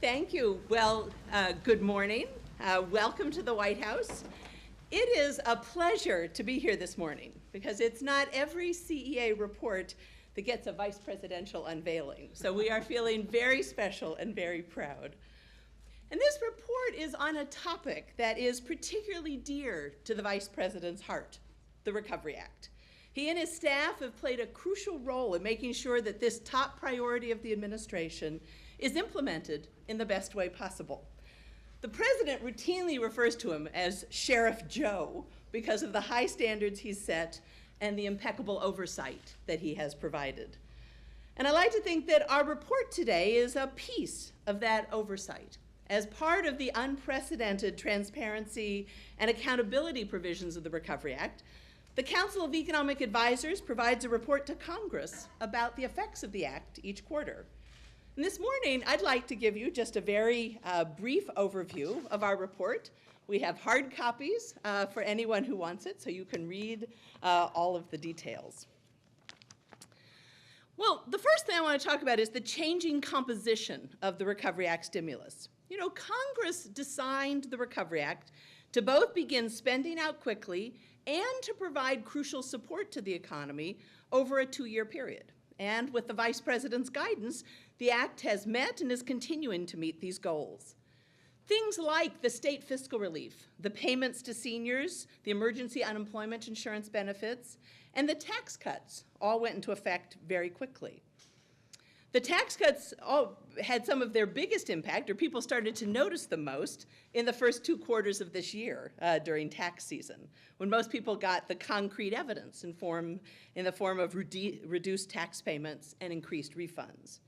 Thank you. Well, good morning. Welcome to the White House. It is a pleasure to be here this morning because it's not every CEA report that gets a vice presidential unveiling. So we are feeling very special and very proud. And this report is on a topic that is particularly dear to the vice president's heart, the Recovery Act. He and his staff have played a crucial role in making sure that this top priority of the administration is implemented in the best way possible. The president routinely refers to him as Sheriff Joe because of the high standards he's set and the impeccable oversight that he has provided. And I like to think that our report today is a piece of that oversight. As part of the unprecedented transparency and accountability provisions of the Recovery Act, the Council of Economic Advisors provides a report to Congress about the effects of the Act each quarter. And this morning, I'd like to give you just a very brief overview of our report. We have hard copies for anyone who wants it, so you can read all of the details. Well, the first thing I want to talk about is the changing composition of the Recovery Act stimulus. You know, Congress designed the Recovery Act to both begin spending out quickly and to provide crucial support to the economy over a 2-year period. And with the Vice President's guidance, the Act has met and is continuing to meet these goals. Things like the state fiscal relief, the payments to seniors, the emergency unemployment insurance benefits, and the tax cuts all went into effect very quickly. The tax cuts all had some of their biggest impact, or people started to notice them most, in the first 2 quarters of this year during tax season, when most people got the concrete evidence in the form of reduced tax payments and increased refunds.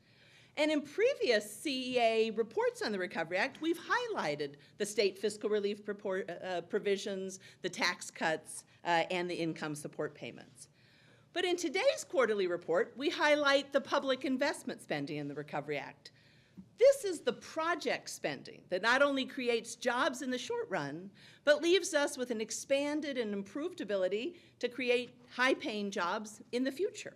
And in previous CEA reports on the Recovery Act, we've highlighted the state fiscal relief provisions, the tax cuts, and the income support payments. But in today's quarterly report, we highlight the public investment spending in the Recovery Act. This is the project spending that not only creates jobs in the short run, but leaves us with an expanded and improved ability to create high-paying jobs in the future.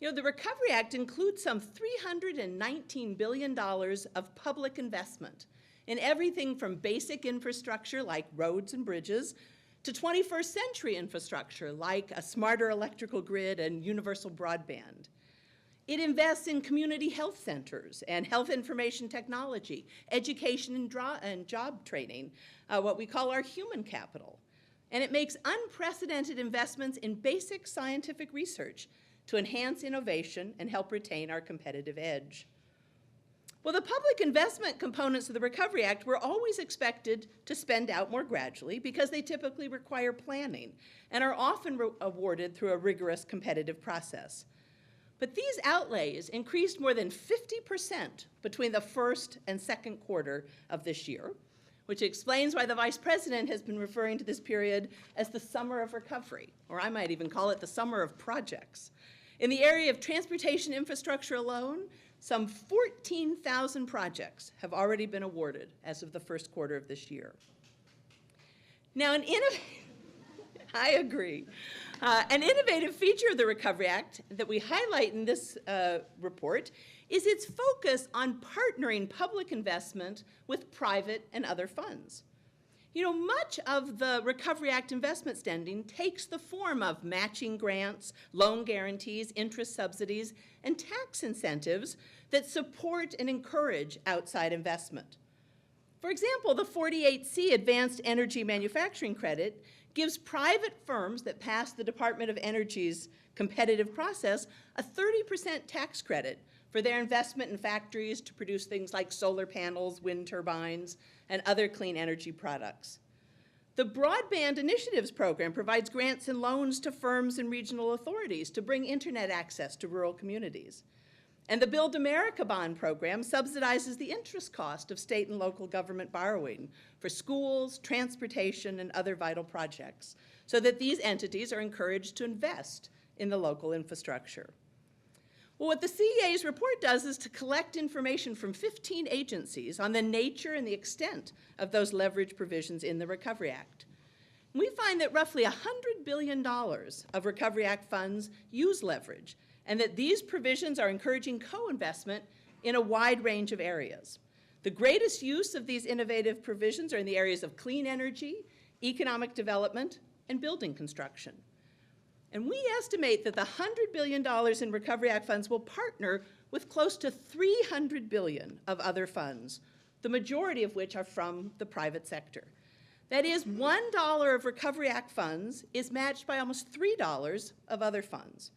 You know, the Recovery Act includes some $319 billion of public investment in everything from basic infrastructure like roads and bridges to 21st century infrastructure like a smarter electrical grid and universal broadband. It invests in community health centers and health information technology, education and job training, what we call our human capital. And it makes unprecedented investments in basic scientific research to enhance innovation and help retain our competitive edge. Well, the public investment components of the Recovery Act were always expected to spend out more gradually because they typically require planning and are often awarded through a rigorous competitive process. But these outlays increased more than 50% between the first and second quarter of this year, which explains why the Vice President has been referring to this period as the summer of recovery, or I might even call it the summer of projects. In the area of transportation infrastructure alone, some 14,000 projects have already been awarded as of the first quarter of this year. Now, I agree. An innovative feature of the Recovery Act that we highlight in this report is its focus on partnering public investment with private and other funds. You know, much of the Recovery Act investment spending takes the form of matching grants, loan guarantees, interest subsidies, and tax incentives that support and encourage outside investment. For example, the 48C Advanced Energy Manufacturing Credit gives private firms that pass the Department of Energy's competitive process a 30% tax credit for their investment in factories to produce things like solar panels, wind turbines, and other clean energy products. The Broadband Initiatives Program provides grants and loans to firms and regional authorities to bring internet access to rural communities. And the Build America Bond Program subsidizes the interest cost of state and local government borrowing for schools, transportation, and other vital projects, so that these entities are encouraged to invest in the local infrastructure. Well, what the CEA's report does is to collect information from 15 agencies on the nature and the extent of those leverage provisions in the Recovery Act. We find that roughly $100 billion of Recovery Act funds use leverage, and that these provisions are encouraging co-investment in a wide range of areas. The greatest use of these innovative provisions are in the areas of clean energy, economic development, and building construction. And we estimate that the $100 billion in Recovery Act funds will partner with close to $300 billion of other funds, the majority of which are from the private sector. That is, $1 of Recovery Act funds is matched by almost $3 of other funds.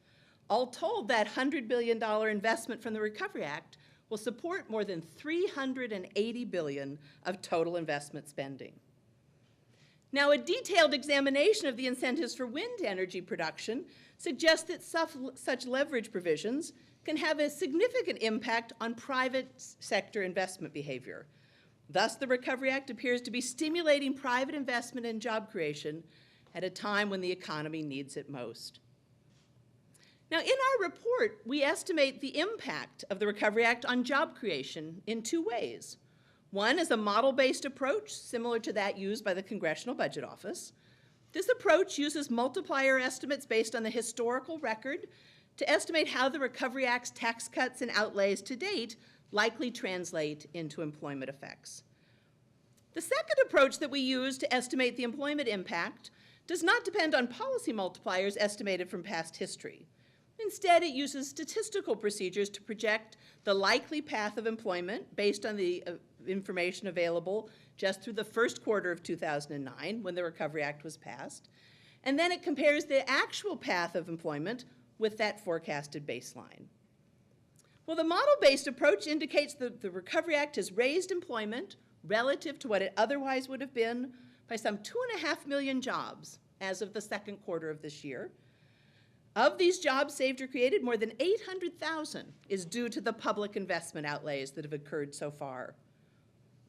All told, that $100 billion investment from the Recovery Act will support more than $380 billion of total investment spending. Now, a detailed examination of the incentives for wind energy production suggests that such leverage provisions can have a significant impact on private sector investment behavior. Thus, the Recovery Act appears to be stimulating private investment and job creation at a time when the economy needs it most. Now, in our report, we estimate the impact of the Recovery Act on job creation in two ways. One is a model-based approach similar to that used by the Congressional Budget Office. This approach uses multiplier estimates based on the historical record to estimate how the Recovery Act's tax cuts and outlays to date likely translate into employment effects. The second approach that we use to estimate the employment impact does not depend on policy multipliers estimated from past history. Instead, it uses statistical procedures to project the likely path of employment based on the information available just through the first quarter of 2009, when the Recovery Act was passed. And then it compares the actual path of employment with that forecasted baseline. Well, the model-based approach indicates that the Recovery Act has raised employment relative to what it otherwise would have been by some 2.5 million jobs as of the second quarter of this year. Of these jobs saved or created, more than 800,000 is due to the public investment outlays that have occurred so far.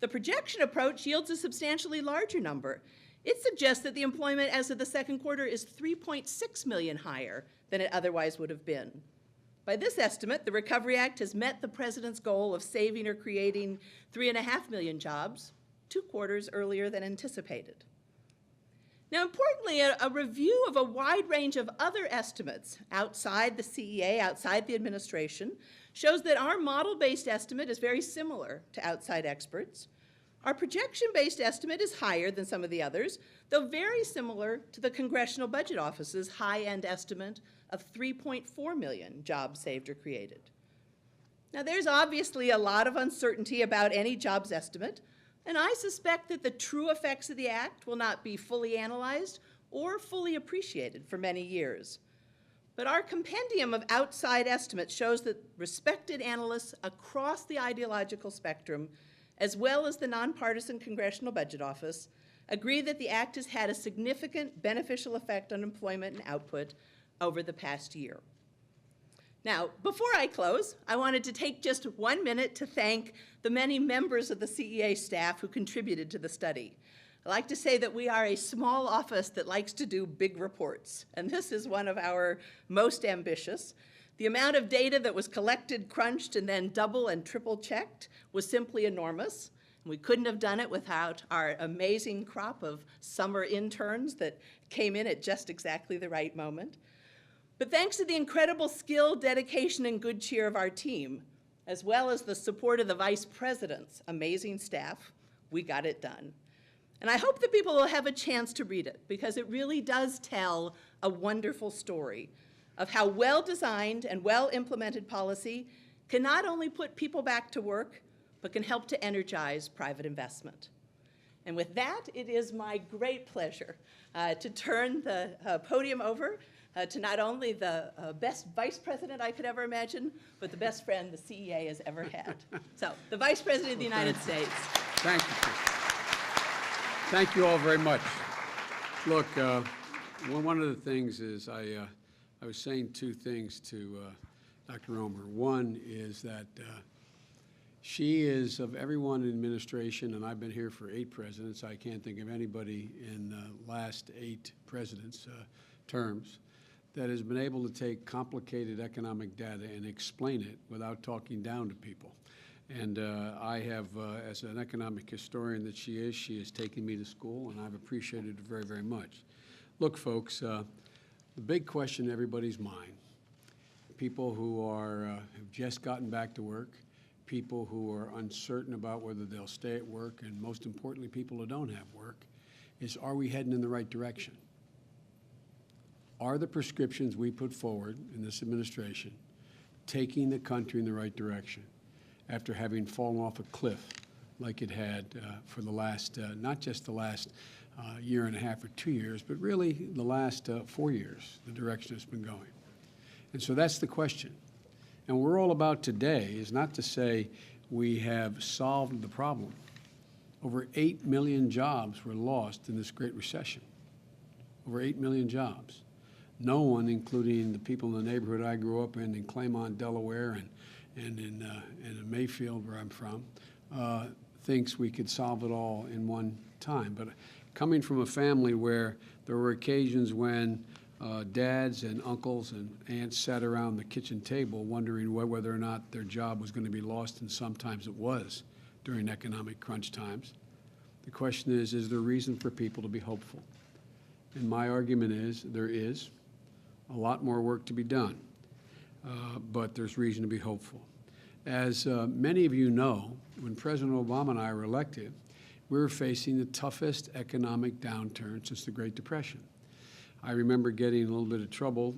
The projection approach yields a substantially larger number. It suggests that the employment as of the second quarter is 3.6 million higher than it otherwise would have been. By this estimate, the Recovery Act has met the President's goal of saving or creating 3.5 million jobs 2 quarters earlier than anticipated. Now, importantly, a review of a wide range of other estimates outside the CEA, outside the administration, shows that our model-based estimate is very similar to outside experts. Our projection-based estimate is higher than some of the others, though very similar to the Congressional Budget Office's high-end estimate of 3.4 million jobs saved or created. Now, there's obviously a lot of uncertainty about any jobs estimate, and I suspect that the true effects of the Act will not be fully analyzed or fully appreciated for many years. But our compendium of outside estimates shows that respected analysts across the ideological spectrum, as well as the nonpartisan Congressional Budget Office, agree that the Act has had a significant beneficial effect on employment and output over the past year. Now, before I close, I wanted to take just 1 minute to thank the many members of the CEA staff who contributed to the study. I like to say that we are a small office that likes to do big reports, and this is one of our most ambitious. The amount of data that was collected, crunched, and then double and triple checked was simply enormous. We couldn't have done it without our amazing crop of summer interns that came in at just exactly the right moment. But thanks to the incredible skill, dedication, and good cheer of our team, as well as the support of the Vice President's amazing staff, we got it done. And I hope that people will have a chance to read it, because it really does tell a wonderful story of how well-designed and well-implemented policy can not only put people back to work, but can help to energize private investment. And with that, it is my great pleasure to turn the podium over to not only the best vice president I could ever imagine, but the best friend the CEA has ever had. So, the Vice President of the United States. Thank you. Thank you all very much. Look, one of the things is I was saying 2 things to Dr. Romer. One is that she is, of everyone in administration, and I've been here for 8 presidents, I can't think of anybody in the last 8 presidents' terms that has been able to take complicated economic data and explain it without talking down to people. And I have, as an economic historian that she has taken me to school, and I've appreciated it very, very much. Look, folks, the big question in everybody's mind, people who are have just gotten back to work, people who are uncertain about whether they'll stay at work, and most importantly, people who don't have work, is, are we heading in the right direction? Are the prescriptions we put forward in this administration taking the country in the right direction after having fallen off a cliff like it had for the last, not just the last year and a half or 2 years, but really the last 4 years, the direction it's been going? And so that's the question. And what we're all about today is not to say we have solved the problem. Over 8 million jobs were lost in this Great Recession. Over 8 million jobs. No one, including the people in the neighborhood I grew up in Claymont, Delaware, and in Mayfield, where I'm from, thinks we could solve it all in one time. But coming from a family where there were occasions when dads and uncles and aunts sat around the kitchen table wondering whether or not their job was going to be lost, and sometimes it was during economic crunch times. The question is there reason for people to be hopeful? And my argument is there is a lot more work to be done, but there's reason to be hopeful. As many of you know, when President Obama and I were elected, we were facing the toughest economic downturn since the Great Depression. I remember getting a little bit of trouble,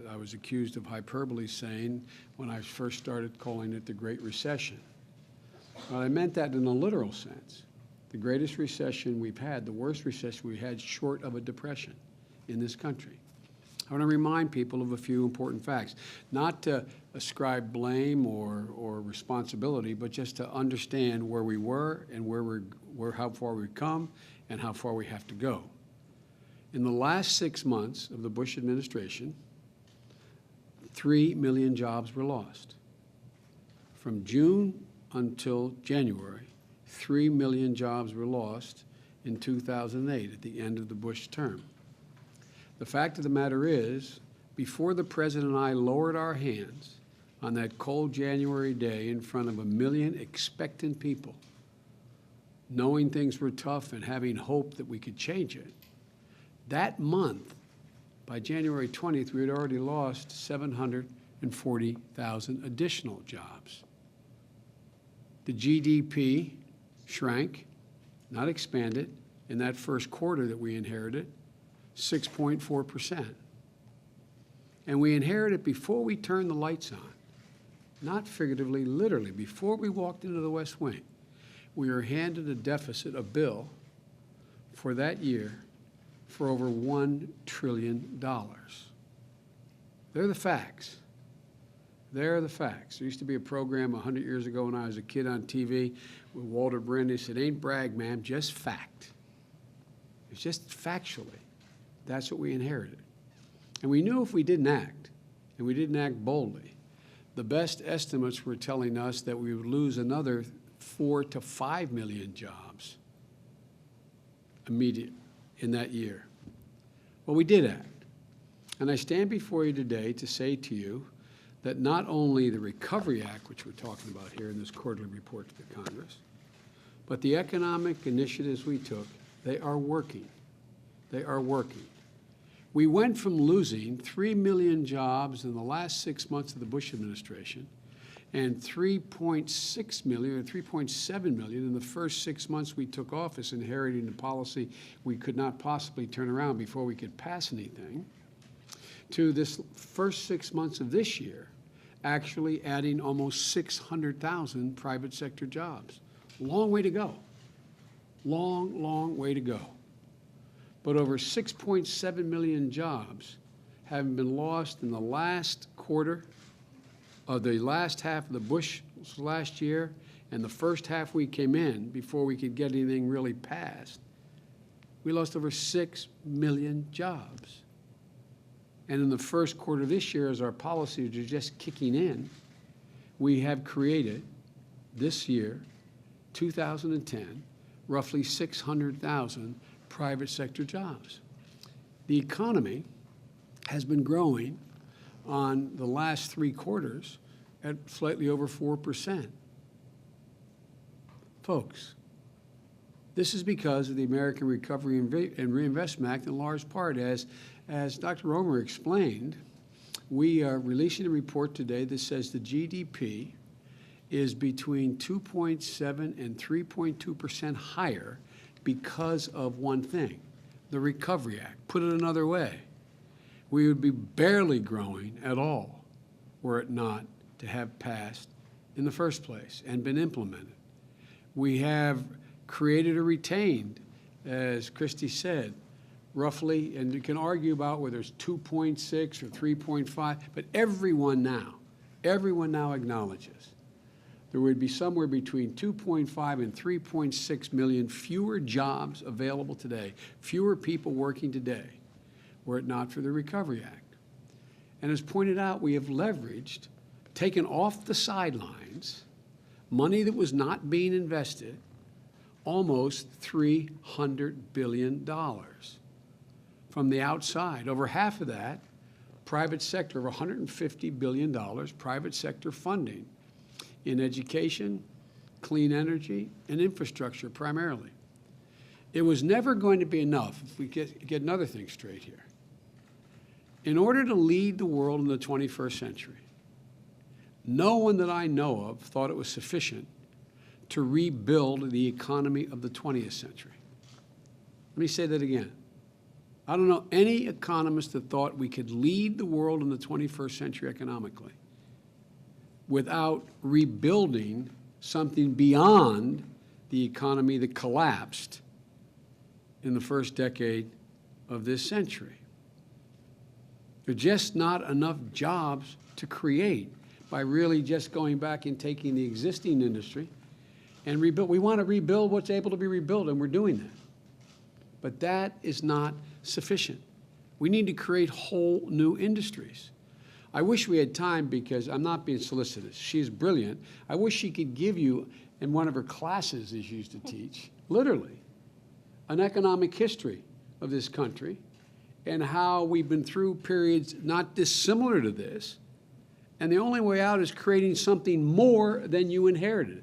I was accused of hyperbole saying when I first started calling it the Great Recession. Well, I meant that in a literal sense. The greatest recession we've had, the worst recession we had short of a depression in this country. I want to remind people of a few important facts, not to ascribe blame or responsibility, but just to understand where we were and how far we've come and how far we have to go. In the last 6 months of the Bush administration, 3 million jobs were lost. From June until January, 3 million jobs were lost in 2008 at the end of the Bush term. The fact of the matter is, before the President and I lowered our hands on that cold January day in front of 1 million expectant people, knowing things were tough and having hope that we could change it, that month, by January 20th, we had already lost 740,000 additional jobs. The GDP shrank, not expanded, in that first quarter that we inherited, 6.4%. And we inherited before we turned the lights on, not figuratively, literally, before we walked into the West Wing. We were handed a deficit, a bill, for that year for over $1 trillion. They're the facts. They're the facts. There used to be a program 100 years ago when I was a kid on TV with Walter Brennan. He said, "Ain't brag, ma'am, just fact." It's just factually. That's what we inherited. And we knew if we didn't act, and we didn't act boldly, the best estimates were telling us that we would lose another 4 to 5 million jobs immediate in that year. Well, we did act. And I stand before you today to say to you that not only the Recovery Act, which we're talking about here in this quarterly report to the Congress, but the economic initiatives we took, they are working. They are working. We went from losing 3 million jobs in the last 6 months of the Bush administration and 3.6 million or 3.7 million in the first 6 months we took office, inheriting a policy we could not possibly turn around before we could pass anything, to this first 6 months of this year, actually adding almost 600,000 private sector jobs. Long way to go. Long, long way to go. But over 6.7 million jobs have been lost in the last quarter of the last half of the Bush last year and the first half we came in before we could get anything really passed. We lost over 6 million jobs. And in the first quarter of this year, as our policies are just kicking in, we have created this year, 2010, roughly 600,000 private sector jobs. The economy has been growing on the last 3 quarters at slightly over 4%. Folks, this is because of the American Recovery and Reinvestment Act in large part. As Dr. Romer explained, we are releasing a report today that says the GDP is between 2.7 and 3.2% higher because of one thing, the Recovery Act. Put it another way, we would be barely growing at all were it not to have passed in the first place and been implemented. We have created or retained, as Christy said, roughly, and you can argue about whether it's 2.6 or 3.5, but everyone now acknowledges there would be somewhere between 2.5 and 3.6 million fewer jobs available today, fewer people working today, were it not for the Recovery Act. And as pointed out, we have leveraged, taken off the sidelines, money that was not being invested, almost $300 billion from the outside. Over half of that, private sector, over $150 billion, private sector funding in education, clean energy, and infrastructure primarily. It was never going to be enough, if we get another thing straight here. In order to lead the world in the 21st century, no one that I know of thought it was sufficient to rebuild the economy of the 20th century. Let me say that again. I don't know any economist that thought we could lead the world in the 21st century economically without rebuilding something beyond the economy that collapsed in the first decade of this century. There are just not enough jobs to create by really just going back and taking the existing industry and rebuild. We want to rebuild what's able to be rebuilt, and we're doing that. But that is not sufficient. We need to create whole new industries. I wish we had time, because I'm not being solicitous. She's brilliant. I wish she could give you, in one of her classes that she used to teach, literally, an economic history of this country and how we've been through periods not dissimilar to this, and the only way out is creating something more than you inherited.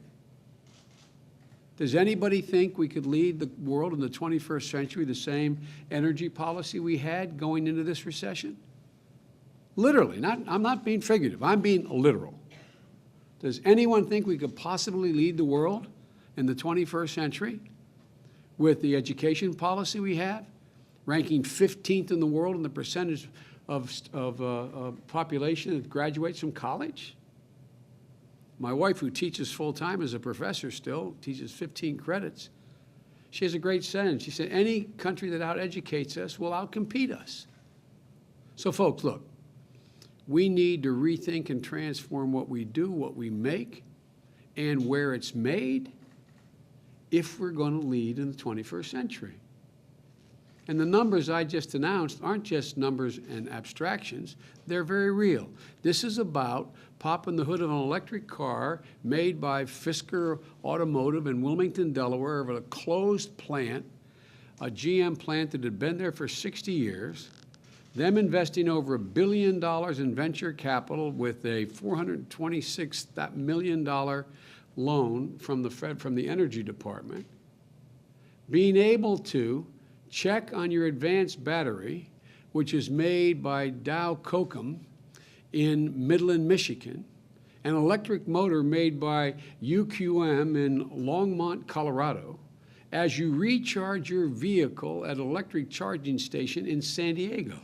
Does anybody think we could lead the world in the 21st century the same energy policy we had going into this recession? Literally, I'm not being figurative, I'm being literal. Does anyone think we could possibly lead the world in the 21st century with the education policy we have, ranking 15th in the world in the percentage of population that graduates from college? My wife, who teaches full-time as a professor still, teaches 15 credits, she has a great saying. She said, any country that out-educates us will out-compete us. So folks, look, we need to rethink and transform what we do, what we make, and where it's made if we're going to lead in the 21st century. And the numbers I just announced aren't just numbers and abstractions, they're very real. This is about popping the hood of an electric car made by Fisker Automotive in Wilmington, Delaware, of a closed plant, a GM plant that had been there for 60 years, them investing over $1 billion in venture capital with a $426 million loan from the Fed, from the Energy Department, being able to check on your advanced battery, which is made by Dow Kokum in Midland, Michigan, an electric motor made by UQM in Longmont, Colorado, as you recharge your vehicle at an electric charging station in San Diego.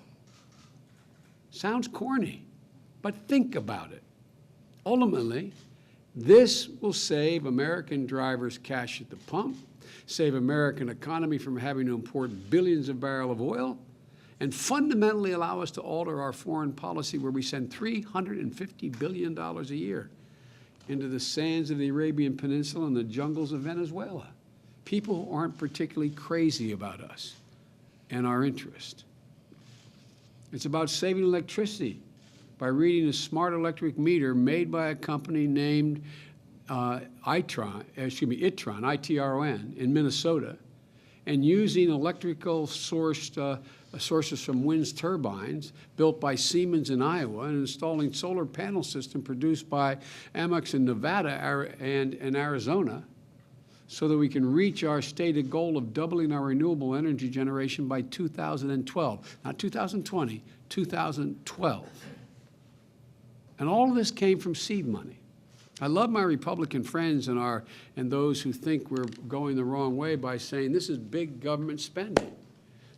Sounds corny, but think about it. Ultimately, this will save American drivers cash at the pump, save American economy from having to import billions of barrels of oil, and fundamentally allow us to alter our foreign policy, where we send $350 billion a year into the sands of the Arabian Peninsula and the jungles of Venezuela. People who aren't particularly crazy about us and our interest. It's about saving electricity by reading a smart electric meter made by a company named Itron, I-T-R-O-N, in Minnesota, and using electrical sources from wind turbines built by Siemens in Iowa, and installing solar panel system produced by Amex in Nevada and Arizona, so that we can reach our stated goal of doubling our renewable energy generation by 2012. Not 2020, 2012. And all of this came from seed money. I love my Republican friends and those who think we're going the wrong way by saying this is big government spending,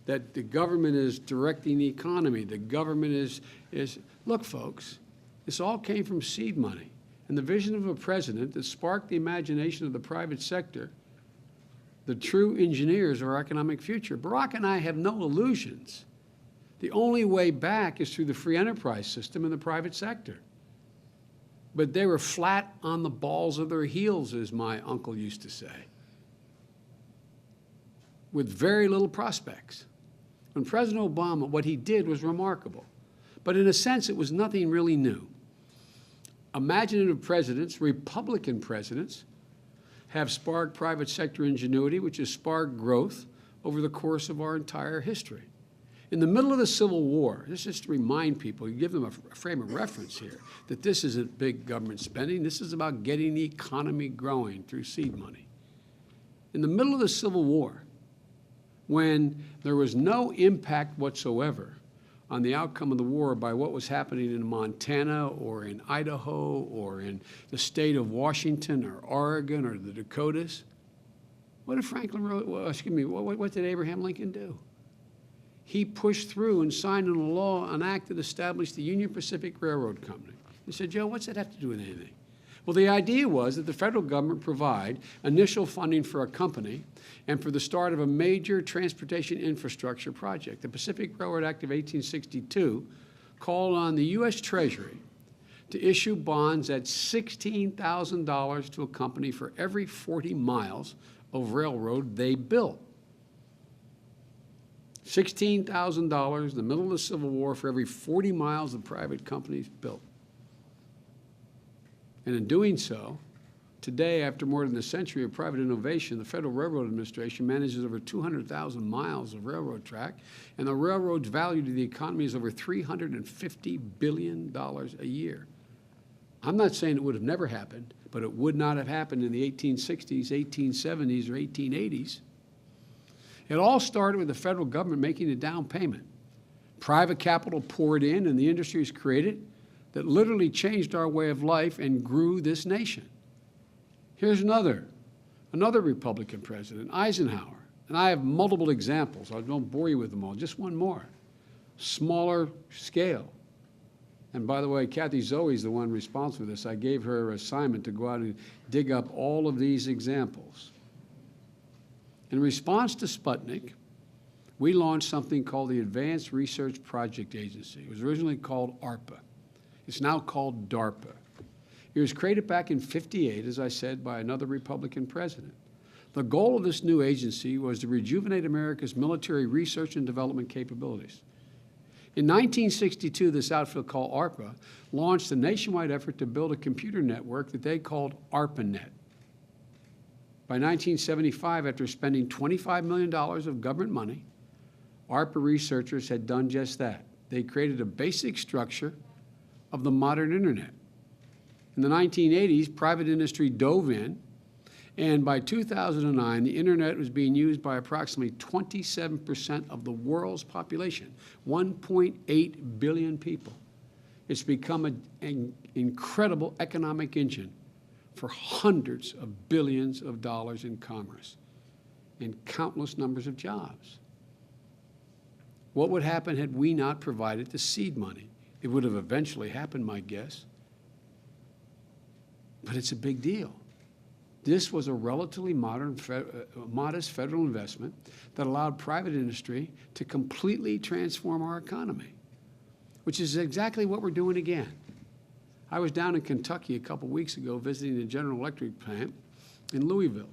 that the government is directing the economy, the government is. Look, folks, this all came from seed money and the vision of a president that sparked the imagination of the private sector, the true engineers of our economic future. Barack and I have no illusions. The only way back is through the free enterprise system in the private sector. But they were flat on the balls of their heels, as my uncle used to say, with very little prospects. When President Obama, what he did was remarkable. But in a sense, it was nothing really new. Imaginative presidents, Republican presidents, have sparked private sector ingenuity, which has sparked growth over the course of our entire history. In the middle of the Civil War, this is to remind people, you give them a frame of reference here, that this isn't big government spending. This is about getting the economy growing through seed money. In the middle of the Civil War, when there was no impact whatsoever on the outcome of the war by what was happening in Montana or in Idaho or in the state of Washington or Oregon or the Dakotas, what did what did Abraham Lincoln do? He pushed through and signed into law an act that established the Union Pacific Railroad Company. He said, Joe, what's that have to do with anything? Well, the idea was that the federal government provide initial funding for a company and for the start of a major transportation infrastructure project. The Pacific Railroad Act of 1862 called on the U.S. Treasury to issue bonds at $16,000 to a company for every 40 miles of railroad they built. $16,000 in the middle of the Civil War for every 40 miles the private companies built. And in doing so, today, after more than a century of private innovation, the Federal Railroad Administration manages over 200,000 miles of railroad track, and the railroad's value to the economy is over $350 billion a year. I'm not saying it would have never happened, but it would not have happened in the 1860s, 1870s, or 1880s. It all started with the federal government making a down payment. Private capital poured in, and the industries created that literally changed our way of life and grew this nation. Here's another Republican president, Eisenhower. And I have multiple examples. I won't bore you with them all. Just one more. Smaller scale. And by the way, Kathy Zoe's the one responsible for this. I gave her an assignment to go out and dig up all of these examples. In response to Sputnik, we launched something called the Advanced Research Project Agency. It was originally called ARPA. It's now called DARPA. It was created back in '58, as I said, by another Republican president. The goal of this new agency was to rejuvenate America's military research and development capabilities. In 1962, this outfit called ARPA launched a nationwide effort to build a computer network that they called ARPANET. By 1975, after spending $25 million of government money, ARPA researchers had done just that. They created a basic structure of the modern internet. In the 1980s, private industry dove in, and by 2009, the internet was being used by approximately 27% of the world's population, 1.8 billion people. It's become an incredible economic engine for hundreds of billions of dollars in commerce and countless numbers of jobs. What would happen had we not provided the seed money? It would have eventually happened, my guess. But it's a big deal. This was a relatively modest federal investment that allowed private industry to completely transform our economy, which is exactly what we're doing again. I was down in Kentucky a couple weeks ago visiting the General Electric plant in Louisville.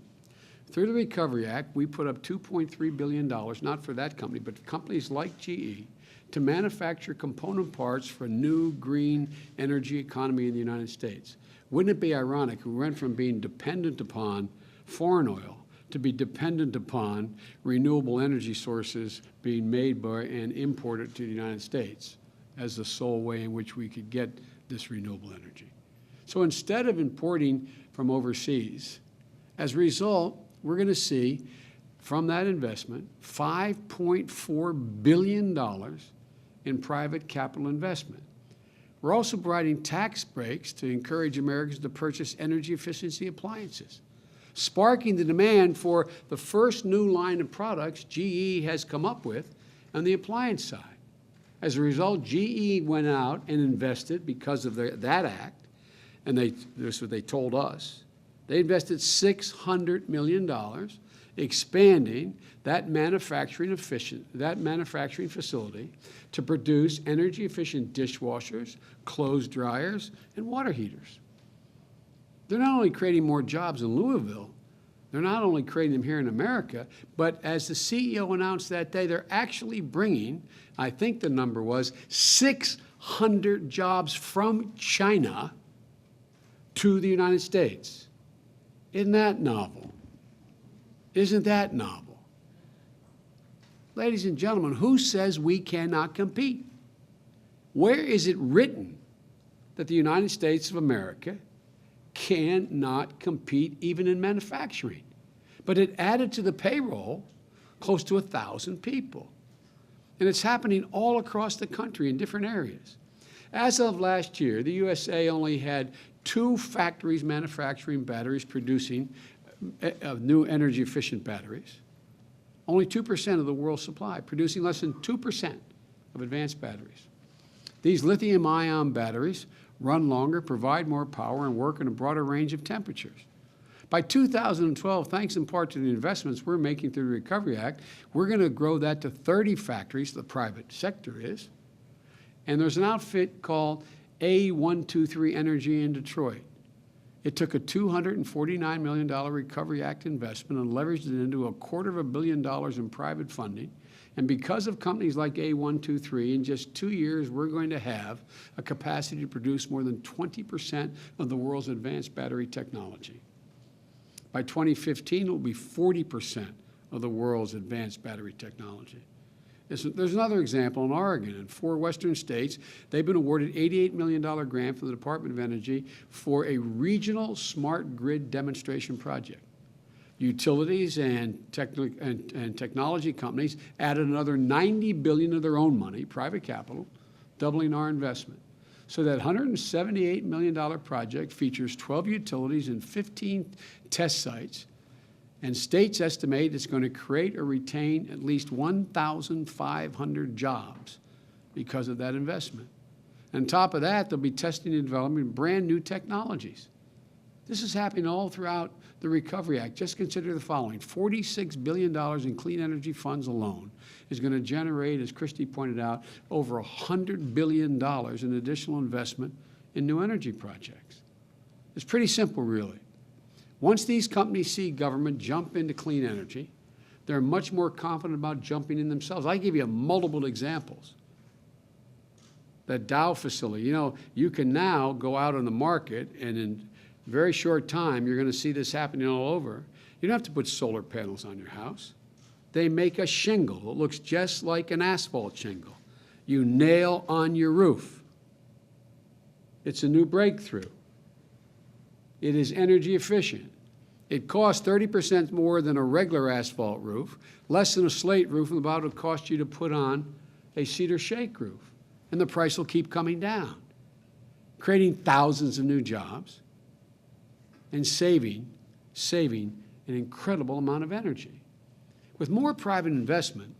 Through the Recovery Act, we put up $2.3 billion, not for that company, but companies like GE, to manufacture component parts for a new green energy economy in the United States. Wouldn't it be ironic we went from being dependent upon foreign oil to be dependent upon renewable energy sources being made by and imported to the United States as the sole way in which we could get this renewable energy? So instead of importing from overseas, as a result, we're going to see from that investment $5.4 billion in private capital investment. We're also providing tax breaks to encourage Americans to purchase energy efficiency appliances, sparking the demand for the first new line of products GE has come up with on the appliance side. As a result, GE went out and invested, because of that act, and this is what they told us, they invested $600 million expanding that manufacturing facility to produce energy-efficient dishwashers, clothes dryers, and water heaters. They're not only creating more jobs in Louisville, they're not only creating them here in America, but as the CEO announced that day, they're actually bringing, I think the number was, 600 jobs from China to the United States. Isn't that novel? Isn't that novel? Ladies and gentlemen, who says we cannot compete? Where is it written that the United States of America cannot compete even in manufacturing? But it added to the payroll close to 1,000 people. And it's happening all across the country in different areas. As of last year, the USA only had 2 factories manufacturing batteries, producing new energy-efficient batteries. Only 2% of the world's supply, producing less than 2% of advanced batteries. These lithium-ion batteries run longer, provide more power, and work in a broader range of temperatures. By 2012, thanks in part to the investments we're making through the Recovery Act, we're going to grow that to 30 factories, the private sector is. And there's an outfit called A123 Energy in Detroit. It took a $249 million Recovery Act investment and leveraged it into $250 million in private funding. And because of companies like A123, in just 2 years, we're going to have a capacity to produce more than 20% of the world's advanced battery technology. By 2015, it will be 40% of the world's advanced battery technology. There's another example in Oregon. In 4 western states, they've been awarded $88 million grant from the Department of Energy for a regional smart grid demonstration project. Utilities and technology companies added another $90 billion of their own money, private capital, doubling our investment. So that $178 million project features 12 utilities and 15 test sites, and states estimate it's going to create or retain at least 1,500 jobs because of that investment. On top of that, they'll be testing and developing brand new technologies. This is happening all throughout the Recovery Act. Just consider the following. $46 billion in clean energy funds alone is going to generate, as Christy pointed out, over $100 billion in additional investment in new energy projects. It's pretty simple, really. Once these companies see government jump into clean energy, they're much more confident about jumping in themselves. I give you multiple examples. That Dow facility, you can now go out on the market, and in a very short time, you're going to see this happening all over. You don't have to put solar panels on your house. They make a shingle that looks just like an asphalt shingle. You nail on your roof. It's a new breakthrough. It is energy efficient. It costs 30% more than a regular asphalt roof, less than a slate roof, and about it would cost you to put on a cedar shake roof. And the price will keep coming down, creating thousands of new jobs and saving an incredible amount of energy. With more private investment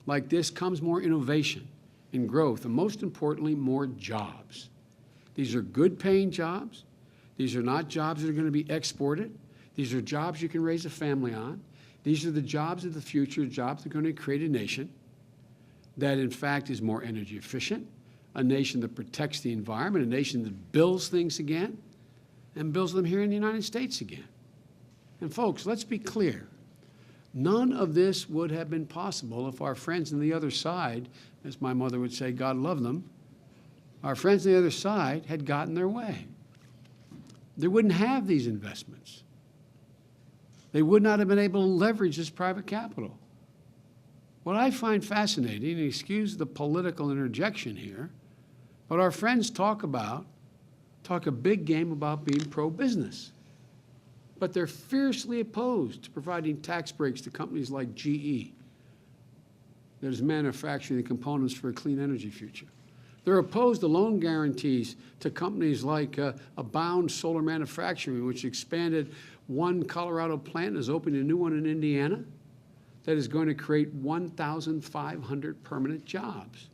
like this comes more innovation and growth, and most importantly, more jobs. These are good-paying jobs. These are not jobs that are going to be exported. These are jobs you can raise a family on. These are the jobs of the future, jobs that are going to create a nation that, in fact, is more energy efficient, a nation that protects the environment, a nation that builds things again, and builds them here in the United States again. And folks, let's be clear. None of this would have been possible if our friends on the other side, as my mother would say, God love them, our friends on the other side had gotten their way. They wouldn't have these investments. They would not have been able to leverage this private capital. What I find fascinating, and excuse the political interjection here, but our friends talk a big game about being pro-business. But they're fiercely opposed to providing tax breaks to companies like GE that is manufacturing the components for a clean energy future. They're opposed to loan guarantees to companies like Abound Solar Manufacturing, which expanded one Colorado plant and is opening a new one in Indiana that is going to create 1,500 permanent jobs.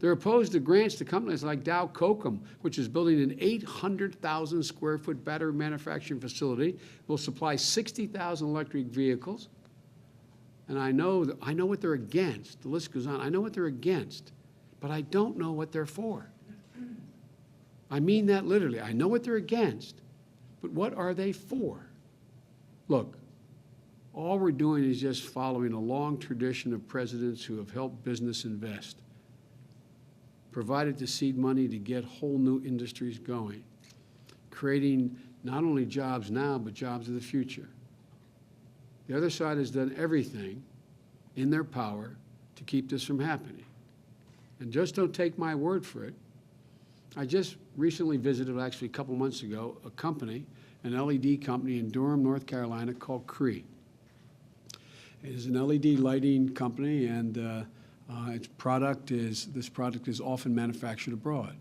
They're opposed to grants to companies like Dow Kokum, which is building an 800,000 square foot battery manufacturing facility, will supply 60,000 electric vehicles. And I know what they're against. The list goes on. I know what they're against, but I don't know what they're for. I mean that literally. I know what they're against, but what are they for? Look, all we're doing is just following a long tradition of presidents who have helped business invest, provided the seed money to get whole new industries going, creating not only jobs now, but jobs of the future. The other side has done everything in their power to keep this from happening. And just don't take my word for it. I just recently visited, actually a couple months ago, a company, an LED company in Durham, North Carolina called Cree. It is an LED lighting company, and this product is often manufactured abroad.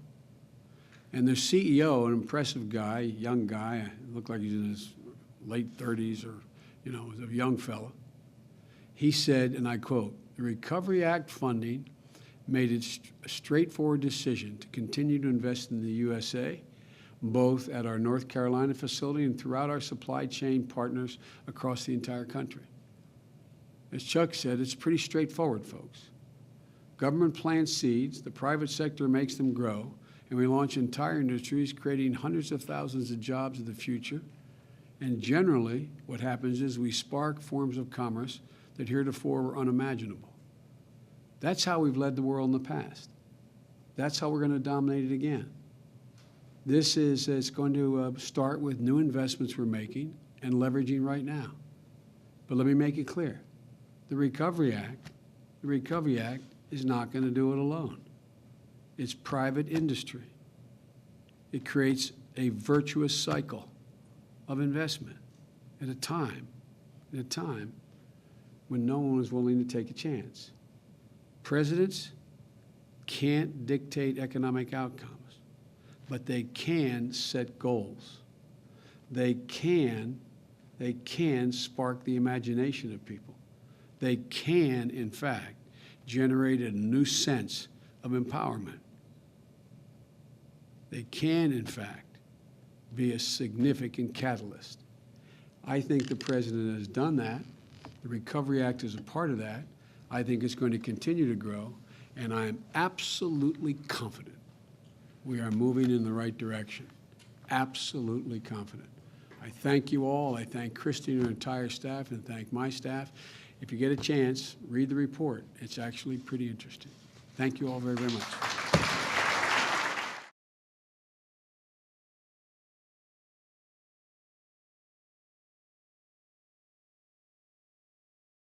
And their CEO, an impressive guy, young guy, looked like he's in his late 30s or, was a young fella. He said, and I quote, "The Recovery Act funding made it a straightforward decision to continue to invest in the USA, both at our North Carolina facility and throughout our supply chain partners across the entire country." As Chuck said, it's pretty straightforward, folks. Government plants seeds, the private sector makes them grow, and we launch entire industries, creating hundreds of thousands of jobs of the future. And generally, what happens is we spark forms of commerce that heretofore were unimaginable. That's how we've led the world in the past. That's how we're going to dominate it again. It's going to start with new investments we're making and leveraging right now. But let me make it clear. The Recovery Act is not going to do it alone. It's private industry. It creates a virtuous cycle of investment at a time when no one was willing to take a chance. Presidents can't dictate economic outcomes, but they can set goals. They can spark the imagination of people. They can, in fact, generate a new sense of empowerment. They can, in fact, be a significant catalyst. I think the president has done that. The Recovery Act is a part of that. I think it's going to continue to grow, and I am absolutely confident we are moving in the right direction. Absolutely confident. I thank you all. I thank Christy and her entire staff, and thank my staff. If you get a chance, read the report. It's actually pretty interesting. Thank you all very, very much.